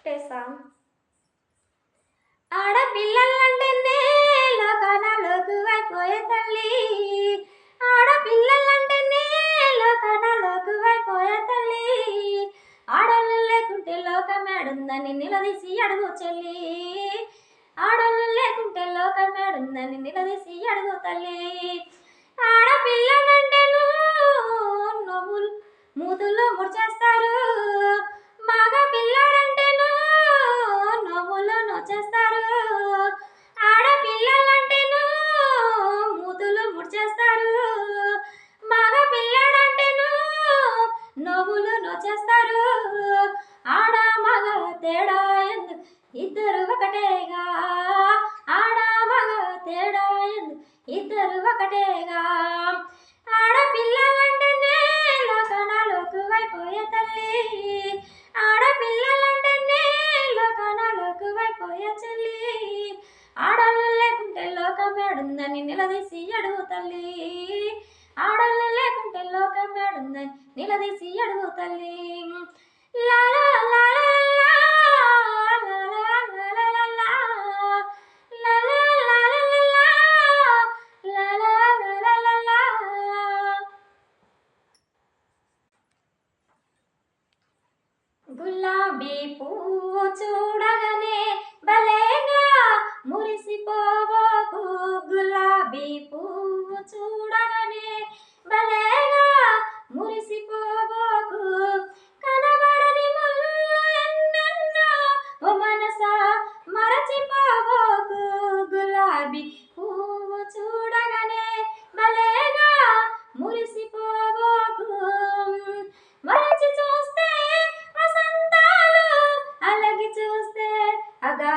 Song ఆడపిల్లలంటేనే లోకానాలోకి అయిపోయే తల్లి, ఆడపిల్లలంటేనే లోకానాలోకి అయిపోయే తల్లి, ఆడోళ్ళు లేకుంటే లోకమేడుందని నిలదీసి అడుగు చెల్లి, ఆడోళ్ళు లేకుంటే లోకమేడుందని నిలదీసి అడుగు తల్లి. ఆడపిల్లలంటేను నవ్వులు మూతులు ముడిచేస్తారు, మగ పిల్లలంటేను నవ్వులు నొచ్చేస్తారు, ఆడపిల్లలంటేను మూతులు ముడిచేస్తారు, మగ పిల్లడంటేను నవ్వులు నొచ్చేస్తారు. ఆడ మగ తేడా ఎందుకు ఇద్దరు ఒకటేగా, ఆడ మగ తేడా ఎందుకు ఇద్దరు ఒకటేగా, ఆడపిల్లలంటేనే లోకానాలోకి అయిపోయే తల్లి, ఆడపిల్లలంటేనే లోకానాలోకి అయిపోయే చెల్లి, ఆడోళ్ళు లేకుంటే లోకమేడుందని నిలదీసి అడుగు తల్లి, ఆడోళ్ళు లేకుంటే లోకమేడుందని నిలదీసి అడుగు తల్లి. లాలా లాలా గులాబీ పువ్వు చూడగానే భలేగా మురిసిపోవకు, గులాబీ పువ్వు చూడగానే భలేగా మురిసిపోవకు, కనబడని ముళ్ళు ఎన్నెన్నో ఓ మనసా మరచిపోవకు, గులాబీ పువ్వు చూడగానే భలేగా మురిసిపోవకు, మరచి చూస్తే వసంతాలు, అలగి చూస్తే అగా